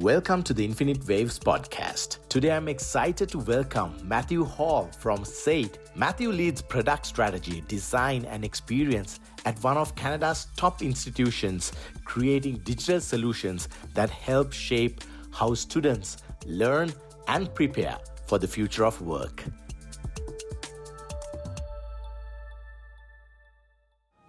Welcome to the Infinite Waves podcast. Today I'm excited to welcome Matthew Hall from SAIT. Matthew leads product strategy, design, and experience at one of Canada's top institutions, creating digital solutions that help shape how students learn and prepare for the future of work.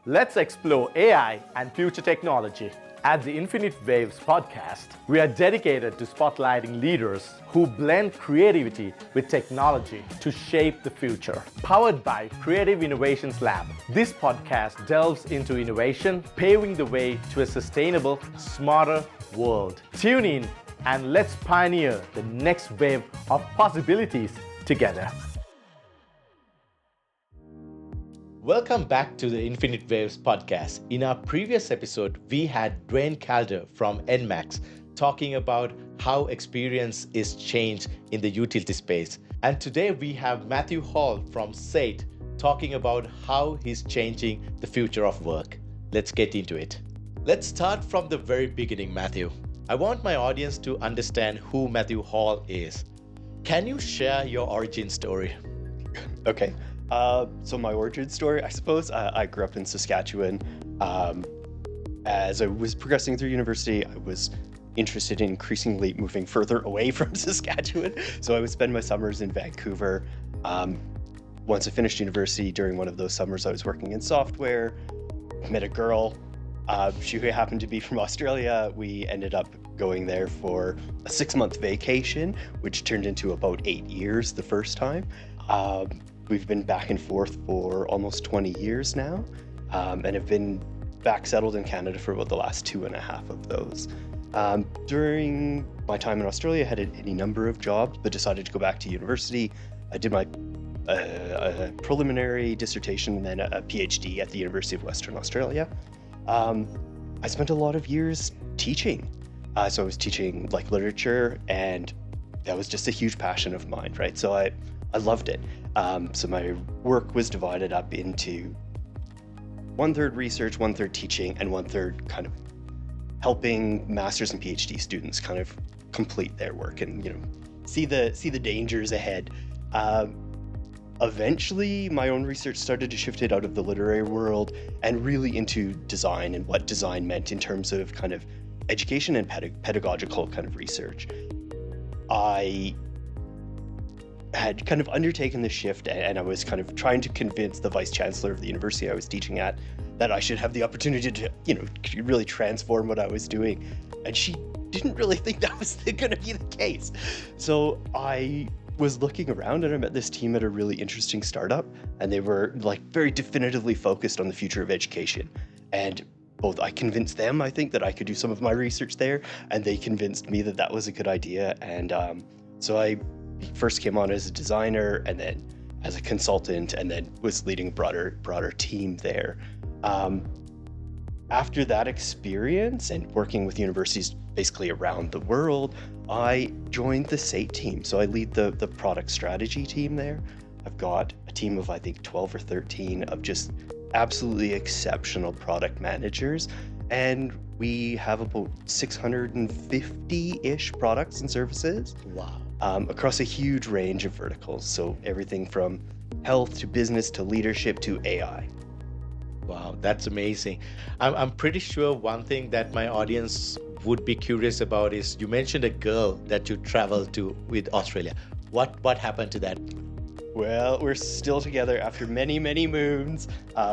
Let's explore AI and future technology. At the Infinite Waves podcast, we are dedicated to spotlighting leaders who blend creativity with technology to shape the future. Powered by Creative Innovations Lab, this podcast delves into innovation, paving the way to a sustainable, smarter world. Tune in and let's pioneer the next wave of possibilities together. Welcome back to the Infinite Waves podcast. In our previous episode, we had Dwayne Calder from NMAX talking about how experience is changed in the utility space. And today we have Matthew Hall from SAIT talking about how he's changing the future of work. Let's get into it. Let's start from the very beginning, Matthew. I want my audience to understand who Matthew Hall is. Can you share your origin story? Okay. So my origin story, I suppose, I grew up in Saskatchewan. As I was progressing through university, I was interested in increasingly moving further away from Saskatchewan. So I would spend my summers in Vancouver. Once I finished university, during one of those summers, I was working in software, met a girl. She happened to be from Australia. We ended up going there for a 6-month vacation, which turned into about 8 years the first time. We've been back and forth for almost 20 years now, and have been back settled in Canada for about the last 2.5 of those. During my time in Australia, I had any number of jobs, but decided to go back to university. I did my preliminary dissertation and then a PhD at the University of Western Australia. I spent a lot of years teaching. So I was teaching like literature, and that was just a huge passion of mine, right? So I loved it. So my work was divided up into 1/3 research, 1/3 teaching, and 1/3 kind of helping master's and PhD students kind of complete their work and, see the dangers ahead. Eventually, my own research started to shift it out of the literary world and really into design and what design meant in terms of kind of education and pedagogical kind of research. I had kind of undertaken the shift, and I was kind of trying to convince the vice chancellor of the university I was teaching at that I should have the opportunity to, really transform what I was doing. And she didn't really think that was going to be the case. So I was looking around and I met this team at a really interesting startup, and they were like very definitively focused on the future of education. And both I convinced them, I think, that I could do some of my research there, and they convinced me that that was a good idea. And so I first came on as a designer, and then as a consultant, and then was leading a broader team there. After that experience and working with universities basically around the world, I joined the SAIT team. So I lead the product strategy team there. I've got a team of, I think, 12 or 13 of just absolutely exceptional product managers. And we have about 650-ish products and services. Wow. Across a huge range of verticals. So everything from health to business to leadership to AI. Wow, that's amazing. I'm pretty sure one thing that my audience would be curious about is you mentioned a girl that you traveled to with Australia. What happened to that? Well, we're still together after many, many moons.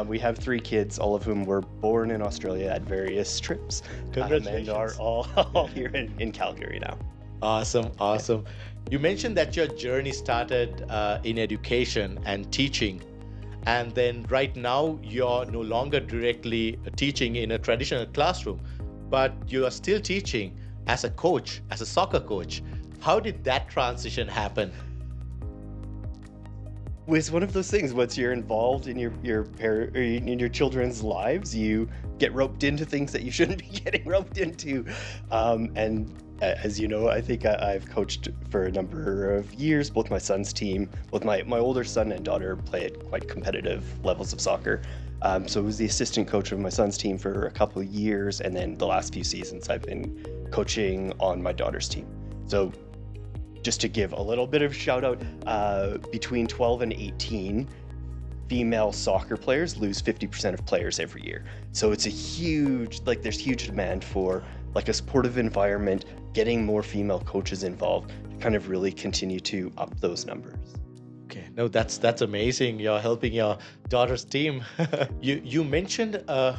We have 3 kids, all of whom were born in Australia at various trips. Congratulations. And are all here in Calgary now. Awesome. You mentioned that your journey started in education and teaching, and then right now you're no longer directly teaching in a traditional classroom, but you are still teaching as a coach, as a soccer coach. How did that transition happen? It's one of those things. Once you're involved in your children's lives, you get roped into things that you shouldn't be getting roped into, and As you know, I think I've coached for a number of years. Both my son's team, both my older son and daughter play at quite competitive levels of soccer. So I was the assistant coach of my son's team for a couple of years, and then the last few seasons I've been coaching on my daughter's team. So just to give a little bit of shout out, between 12 and 18, female soccer players lose 50% of players every year. So it's a huge, there's huge demand for a supportive environment, getting more female coaches involved to kind of really continue to up those numbers. Okay, no, that's amazing. You're helping your daughter's team. You mentioned a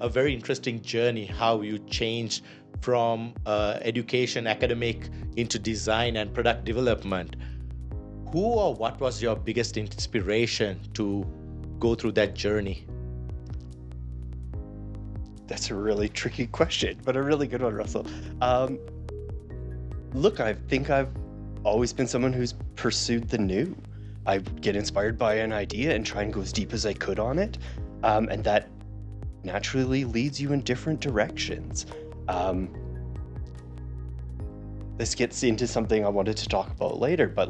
very interesting journey, how you changed from education, academic, into design and product development. Who or what was your biggest inspiration to go through that journey? That's a really tricky question, but a really good one, Russell. Look, I think I've always been someone who's pursued the new. I get inspired by an idea and try and go as deep as I could on it. And that naturally leads you in different directions. This gets into something I wanted to talk about later, but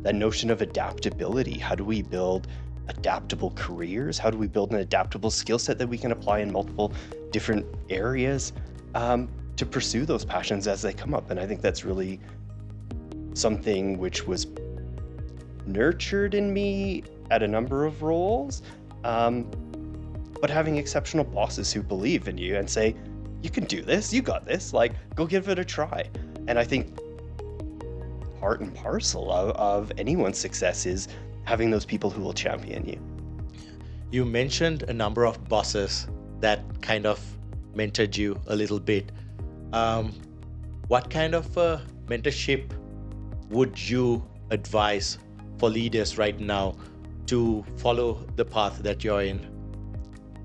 that notion of adaptability. How do we build adaptable careers? How do we build an adaptable skill set that we can apply in multiple different areas to pursue those passions as they come up? And I think that's really something which was nurtured in me at a number of roles, but having exceptional bosses who believe in you and say, you can do this, you got this, go give it a try. And I think part and parcel of anyone's success is having those people who will champion you. You mentioned a number of bosses that kind of mentored you a little bit. What kind of mentorship would you advise for leaders right now to follow the path that you're in?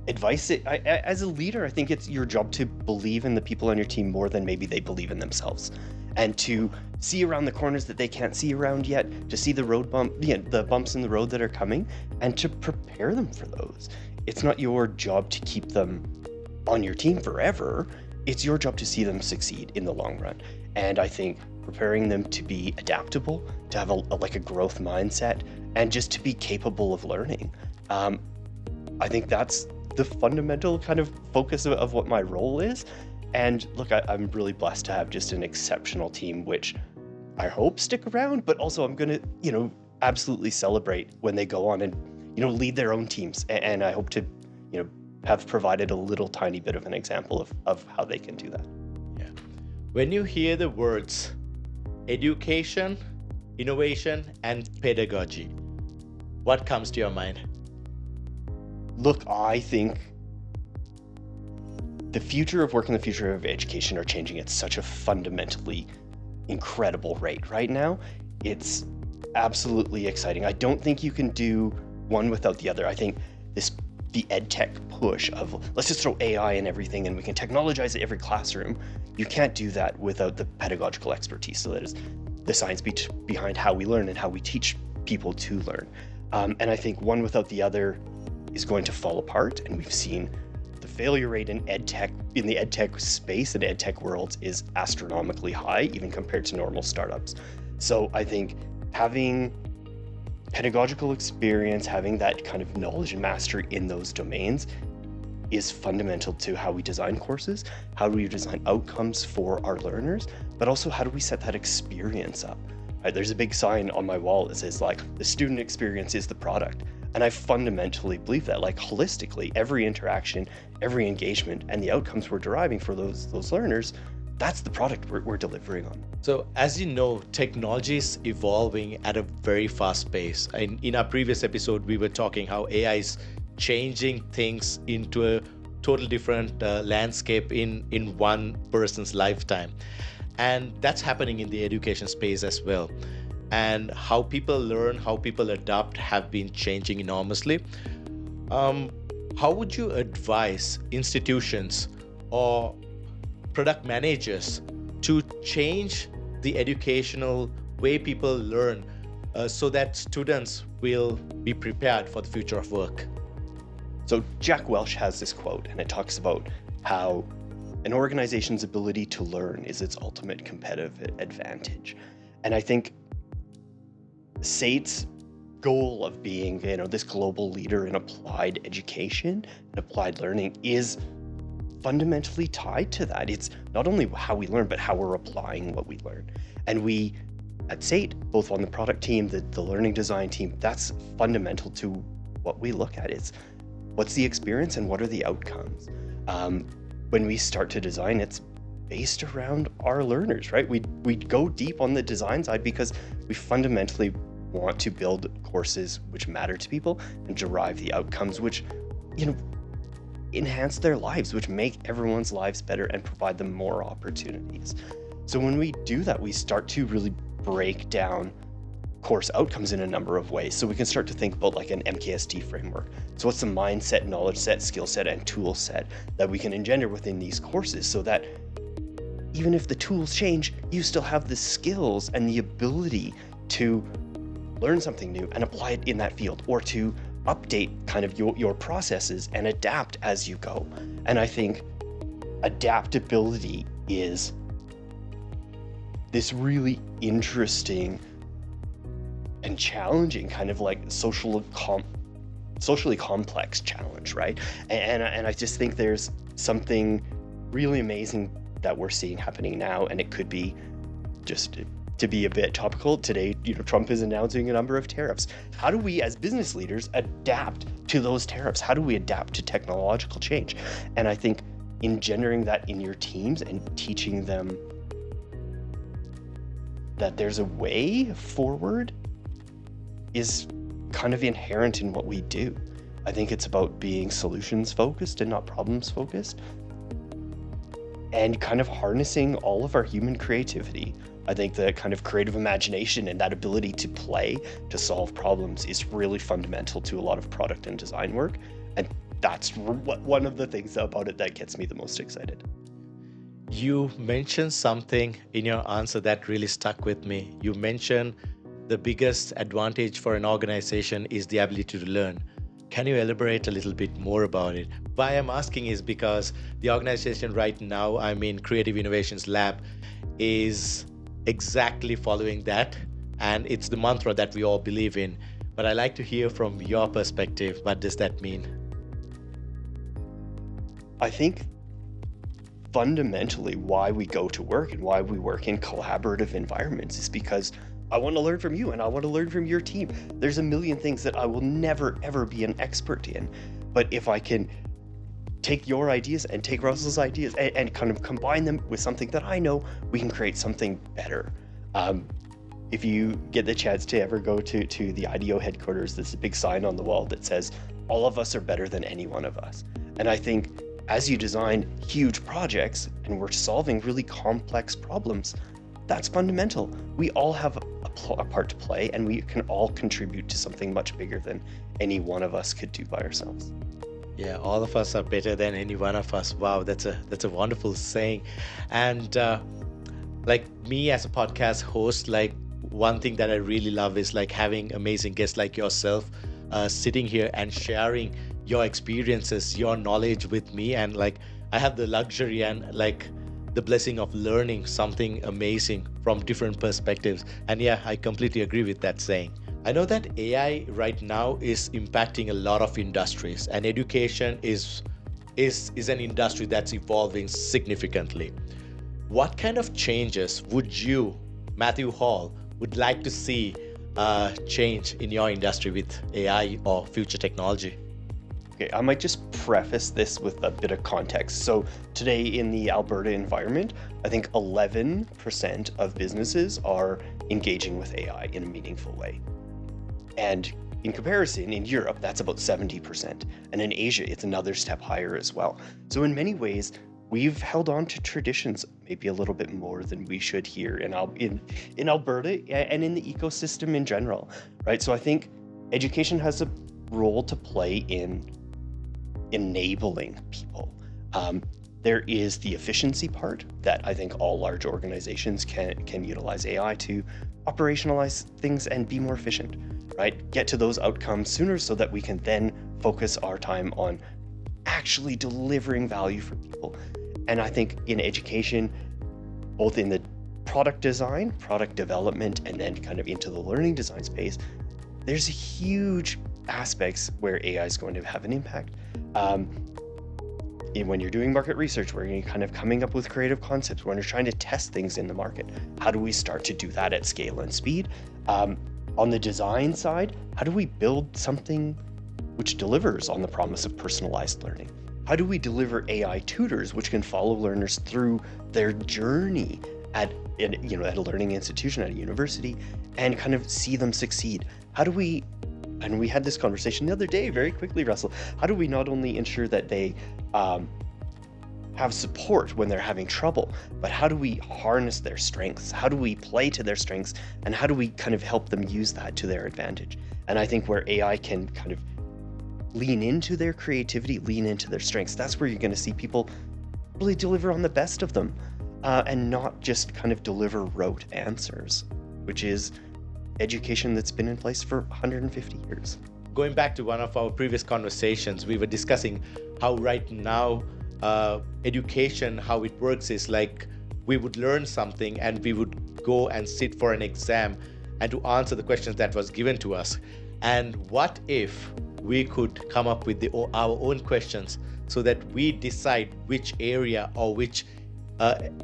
Advice, as a leader, I think it's your job to believe in the people on your team more than maybe they believe in themselves, and to see around the corners that they can't see around yet, to see the the bumps in the road that are coming, and to prepare them for those. It's not your job to keep them on your team forever. It's your job to see them succeed in the long run. And I think preparing them to be adaptable, to have a growth mindset, and just to be capable of learning. I think that's the fundamental kind of focus of what my role is. And look, I'm really blessed to have just an exceptional team, which I hope stick around, but also I'm going to, absolutely celebrate when they go on and, lead their own teams. And I hope to, have provided a little tiny bit of an example of how they can do that. Yeah. When you hear the words education, innovation, and pedagogy, what comes to your mind? Look, I think the future of work and the future of education are changing at such a fundamentally incredible rate right now. It's absolutely exciting. I don't think you can do one without the other. I think the ed tech push of let's just throw AI in everything and we can technologize every classroom. You can't do that without the pedagogical expertise. So that is the science behind how we learn and how we teach people to learn. And I think one without the other is going to fall apart. And we've seen the failure rate in the ed tech space and ed tech worlds is astronomically high, even compared to normal startups. So I think having pedagogical experience, having that kind of knowledge and mastery in those domains is fundamental to how we design courses, how do we design outcomes for our learners, but also how do we set that experience up. Right, there's a big sign on my wall that says the student experience is the product. And I fundamentally believe that, holistically, every interaction, every engagement, and the outcomes we're deriving for those learners, that's the product we're delivering on. So as you know, technology is evolving at a very fast pace. In our previous episode, we were talking how AI is changing things into a totally different landscape in one person's lifetime. And that's happening in the education space as well. And how people learn, how people adapt have been changing enormously. How would you advise institutions or product managers to change the educational way people learn so that students will be prepared for the future of work? So Jack Welch has this quote, and it talks about how an organization's ability to learn is its ultimate competitive advantage. And I think SAIT's goal of being, this global leader in applied education and applied learning is fundamentally tied to that. It's not only how we learn, but how we're applying what we learn. And we at SAIT, both on the product team, the learning design team, that's fundamental to what we look at. It's what's the experience and what are the outcomes. When we start to design, it's based around our learners, right? We go deep on the design side because we fundamentally want to build courses which matter to people and derive the outcomes which, enhance their lives, which make everyone's lives better and provide them more opportunities. So when we do that, we start to really break down course outcomes in a number of ways. So we can start to think about like an MKSD framework. So what's the mindset, knowledge set, skill set, and tool set that we can engender within these courses so that even if the tools change, you still have the skills and the ability to learn something new and apply it in that field, or to update kind of your processes and adapt as you go. And I think adaptability is this really interesting and challenging kind of like socially complex challenge, right? And I just think there's something really amazing that we're seeing happening now, and it could be just to be a bit topical today, Trump is announcing a number of tariffs. How do we as business leaders adapt to those tariffs? How do we adapt to technological change? And I think engendering that in your teams and teaching them that there's a way forward is kind of inherent in what we do. I think it's about being solutions focused and not problems focused, and kind of harnessing all of our human creativity. I think the kind of creative imagination and that ability to play, to solve problems is really fundamental to a lot of product and design work. And that's one of the things about it that gets me the most excited. You mentioned something in your answer that really stuck with me. You mentioned the biggest advantage for an organization is the ability to learn. Can you elaborate a little bit more about it? Why I'm asking is because the organization right now, Creative Innovations Lab, is exactly following that, and it's the mantra that we all believe in. But I'd like to hear from your perspective, what does that mean? I think fundamentally why we go to work and why we work in collaborative environments is because I want to learn from you and I want to learn from your team. There's a million things that I will never, ever be an expert in. But if I can take your ideas and take Russell's ideas and kind of combine them with something that I know, we can create something better. If you get the chance to ever go to the IDEO headquarters, there's a big sign on the wall that says, all of us are better than any one of us. And I think as you design huge projects and we're solving really complex problems, that's fundamental. We all have a part to play, and we can all contribute to something much bigger than any one of us could do by ourselves. Yeah, all of us are better than any one of us. Wow, that's a wonderful saying. And like me as a podcast host, like one thing that I really love is like having amazing guests like yourself sitting here and sharing your experiences, your knowledge with me. And like I have the luxury and like the blessing of learning something amazing from different perspectives. And yeah, I completely agree with that saying. I know that AI right now is impacting a lot of industries, and education is an industry that's evolving significantly. What kind of changes would you, Matthew Hall, would like to see change in your industry with AI or future technology? Okay, I might just preface this with a bit of context. So today in the Alberta environment, I think 11% of businesses are engaging with AI in a meaningful way. And in comparison, in Europe, that's about 70%. And in Asia, it's another step higher as well. So in many ways, we've held on to traditions maybe a little bit more than we should here in Alberta and in the ecosystem in general, right? So I think education has a role to play in enabling people. There is the efficiency part that I think all large organizations can utilize AI to operationalize things and be more efficient, right? Get to those outcomes sooner so that we can then focus our time on actually delivering value for people. And I think in education, both in the product design, product development, and then kind of into the learning design space, there's huge aspects where AI is going to have an impact. When you're doing market research, where you're kind of coming up with creative concepts, when you're trying to test things in the market, how do we start to do that at scale and speed? On the design side, how do we build something which delivers on the promise of personalized learning? How do we deliver AI tutors which can follow learners through their journey at a learning institution, at a university, and kind of see them succeed? How do we, and we had this conversation the other day very quickly, Russell, how do we not only ensure that they have support when they're having trouble, but how do we harness their strengths? How do we play to their strengths? And how do we kind of help them use that to their advantage? And I think where AI can kind of lean into their creativity, lean into their strengths, that's where you're going to see people really deliver on the best of them, and not just kind of deliver rote answers, which is education that's been in place for 150 years. Going back to one of our previous conversations, we were discussing how right now education, how it works is like we would learn something and we would go and sit for an exam and to answer the questions that was given to us. And what if we could come up with our own questions so that we decide which area or which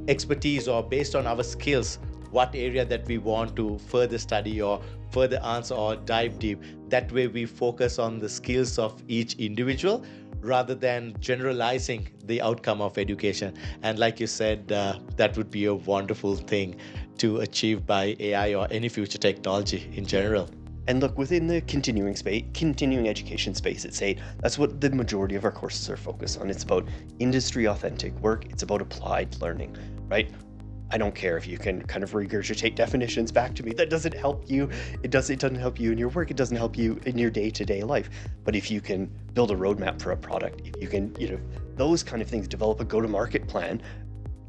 expertise, or based on our skills, what area that we want to further study or further answer or dive deep. That way we focus on the skills of each individual rather than generalizing the outcome of education. And like you said, that would be a wonderful thing to achieve by AI or any future technology in general. And look, within the continuing education space at SAIT, that's what the majority of our courses are focused on. It's about industry authentic work. It's about applied learning, right? I don't care if you can kind of regurgitate definitions back to me. That doesn't help you. It doesn't help you in your work. It doesn't help you in your day-to-day life. But if you can build a roadmap for a product, if you can, those kind of things, develop a go-to-market plan,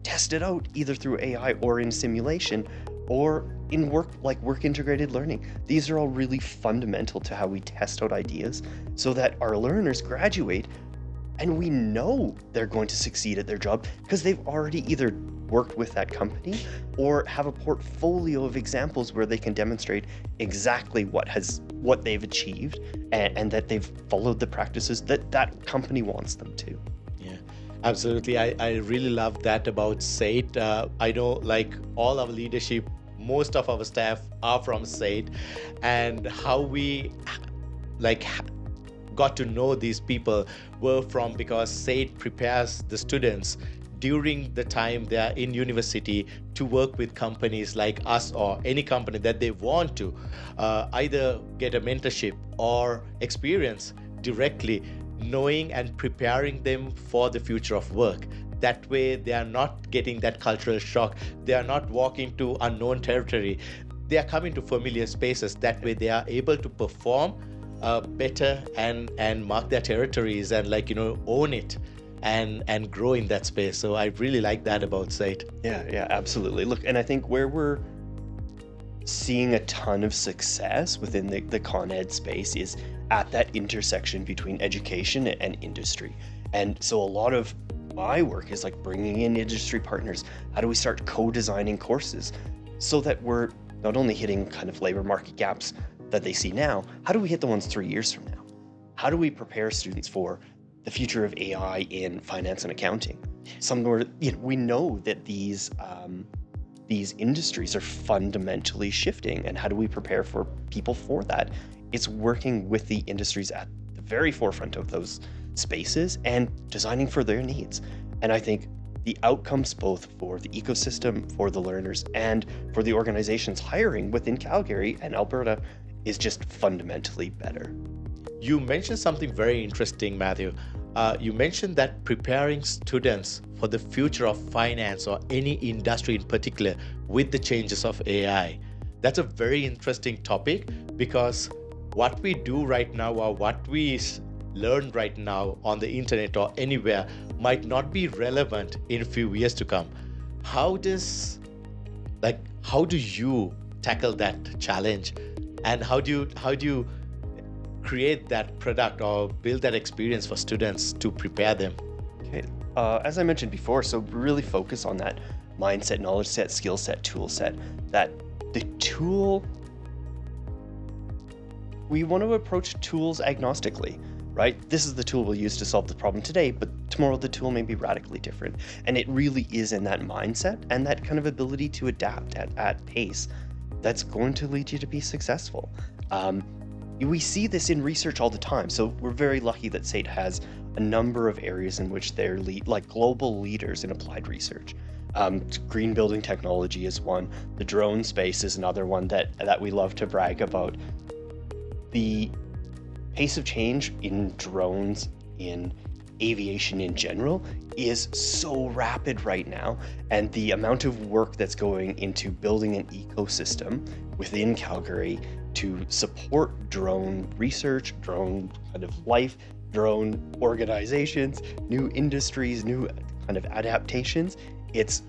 test it out either through AI or in simulation or in work integrated learning. These are all really fundamental to how we test out ideas so that our learners graduate and we know they're going to succeed at their job because they've already either worked with that company or have a portfolio of examples where they can demonstrate exactly what they've achieved and that they've followed the practices that company wants them to. Yeah, absolutely. I really love that about SAIT. I know like all our leadership, most of our staff are from SAIT, and how we got to know these people were from because SAIT prepares the students during the time they are in university to work with companies like us or any company that they want to either get a mentorship or experience directly, knowing and preparing them for the future of work. That way they are not getting that cultural shock. They are not walking to unknown territory. They are coming to familiar spaces. That way they are able to perform better and mark their territories and own it and grow in that space. So I really like that about SAIT. Yeah, absolutely. Look, and I think where we're seeing a ton of success within the Con Ed space is at that intersection between education and industry. And so a lot of my work is like bringing in industry partners. How do we start co-designing courses so that we're not only hitting kind of labor market gaps that they see now, how do we hit the ones 3 years from now? How do we prepare students for the future of AI in finance and accounting? Somewhere, we know that these industries are fundamentally shifting, and how do we prepare for people for that? It's working with the industries at the very forefront of those spaces and designing for their needs. And I think the outcomes both for the ecosystem, for the learners, and for the organizations hiring within Calgary and Alberta is just fundamentally better. You mentioned something very interesting, Matthew. You mentioned that preparing students for the future of finance or any industry in particular with the changes of AI. That's a very interesting topic because what we do right now or what we learn right now on the internet or anywhere might not be relevant in a few years to come. How do you tackle that challenge, and how do you create that product or build that experience for students to prepare them? Okay. as I mentioned before, so really focus on that mindset, knowledge set, skill set, tool set, that the tool, we want to approach tools agnostically, right? This is the tool we'll use to solve the problem today, but tomorrow the tool may be radically different. And it really is in that mindset and that kind of ability to adapt at pace that's going to lead you to be successful. We see this in research all the time. So we're very lucky that SAIT has a number of areas in which they're global leaders in applied research. Green building technology is one. The drone space is another one that we love to brag about. The pace of change in drones, in aviation in general, is so rapid right now, and the amount of work that's going into building an ecosystem within Calgary to support drone research, drone kind of life, drone organizations, new industries, new kind of adaptations, it's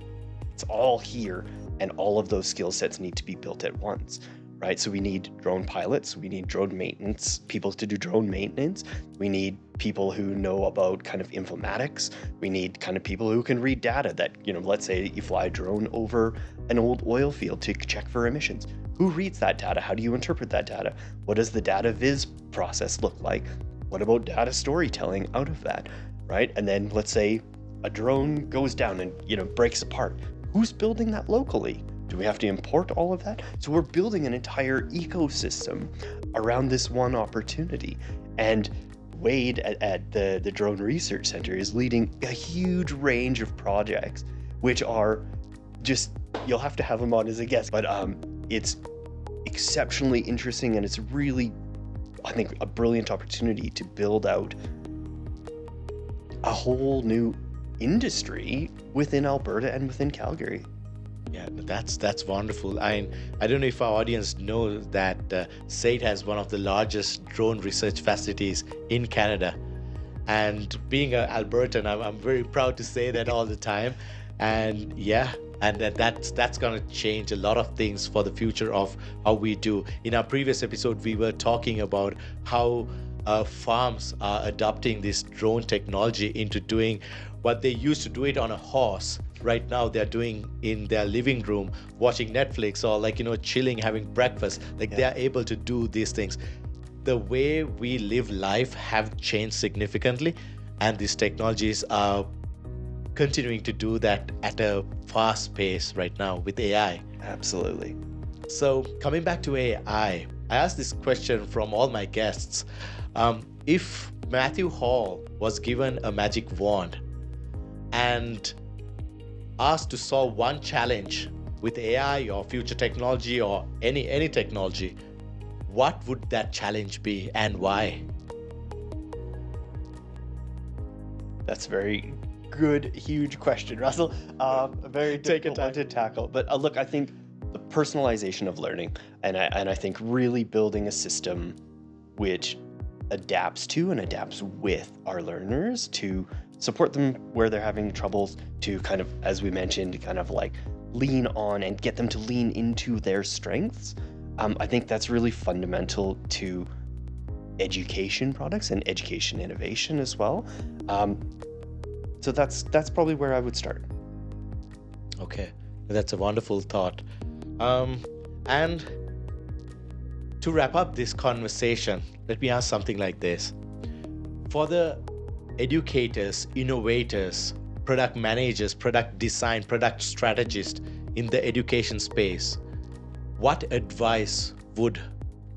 all here, and all of those skill sets need to be built at once. Right, so we need drone pilots, we need drone maintenance, people to do drone maintenance, we need people who know about kind of informatics, we need kind of people who can read data that, let's say you fly a drone over an old oil field to check for emissions. Who reads that data? How do you interpret that data? What does the data viz process look like? What about data storytelling out of that, right? And then let's say a drone goes down and, breaks apart. Who's building that locally? Do we have to import all of that? So we're building an entire ecosystem around this one opportunity. And Wade at the Drone Research Center is leading a huge range of projects, which are just, you'll have to have him on as a guest, but it's exceptionally interesting, and it's really, I think, a brilliant opportunity to build out a whole new industry within Alberta and within Calgary. Yeah, that's wonderful. I don't know if our audience knows that SAIT has one of the largest drone research facilities in Canada. And being an Albertan, I'm very proud to say that all the time. And yeah, and that's going to change a lot of things for the future of how we do. In our previous episode, we were talking about how farms are adopting this drone technology into doing what they used to do it on a horse. Right now they're doing in their living room, watching Netflix or chilling, having breakfast. They're able to do these things. The way we live life have changed significantly, and these technologies are continuing to do that at a fast pace right now with AI. Absolutely. So coming back to AI, I asked this question from all my guests. If Matthew Hall was given a magic wand and asked to solve one challenge with AI or future technology or any technology, what would that challenge be and why? That's a very good, huge question, Russell. A very difficult one to tackle. But look, I think the personalization of learning, and I think really building a system which adapts to and adapts with our learners to support them where they're having troubles, to kind of, as we mentioned, kind of lean on and get them to lean into their strengths. I think that's really fundamental to education products and education innovation as well. So that's probably where I would start. Okay, that's a wonderful thought. And to wrap up this conversation, let me ask something like this. For the educators, innovators, product managers, product design, product strategists in the education space, what advice would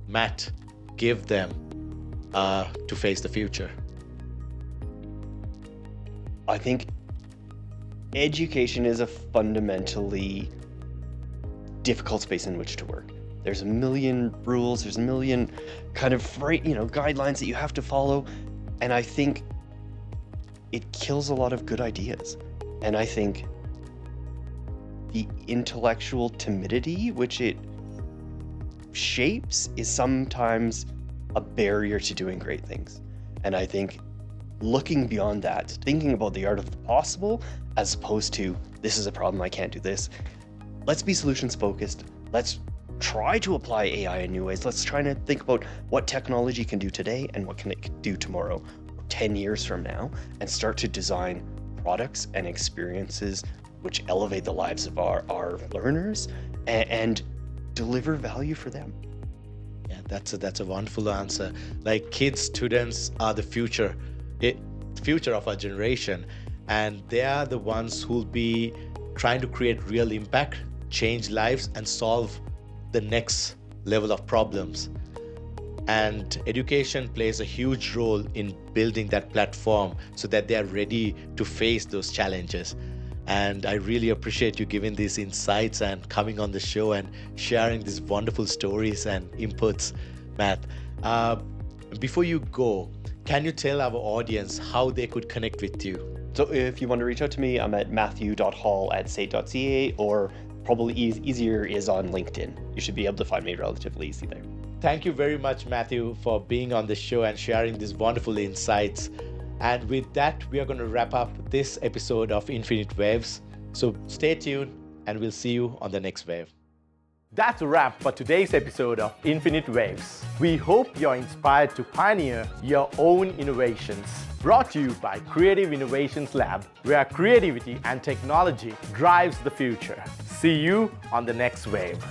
Matt give them to face the future? I think education is a fundamentally difficult space in which to work. There's a million rules, there's a million kind of guidelines that you have to follow, and I think it kills a lot of good ideas. And I think the intellectual timidity which it shapes is sometimes a barrier to doing great things. And I think looking beyond that, thinking about the art of the possible, as opposed to, this is a problem, I can't do this. Let's be solutions focused. Let's try to apply AI in new ways. Let's try to think about what technology can do today and what can it do tomorrow, or 10 years from now, and start to design products and experiences which elevate the lives of our learners and deliver value for them. Yeah, that's a wonderful answer. Like kids, students are the future of our generation, and they are the ones who'll be trying to create real impact, change lives, and solve the next level of problems. And education plays a huge role in building that platform so that they are ready to face those challenges. And I really appreciate you giving these insights and coming on the show and sharing these wonderful stories and inputs, Matt. Before you go, can you tell our audience how they could connect with you? So if you want to reach out to me, I'm at matthew.hall@sait.ca, or probably easier is on LinkedIn. You should be able to find me relatively easy there. Thank you very much, Matthew, for being on the show and sharing these wonderful insights. And with that, we are going to wrap up this episode of Infinite Waves. So stay tuned and we'll see you on the next wave. That's a wrap for today's episode of Infinite Waves. We hope you're inspired to pioneer your own innovations. Brought to you by Creative Innovations Lab, where creativity and technology drives the future. See you on the next wave.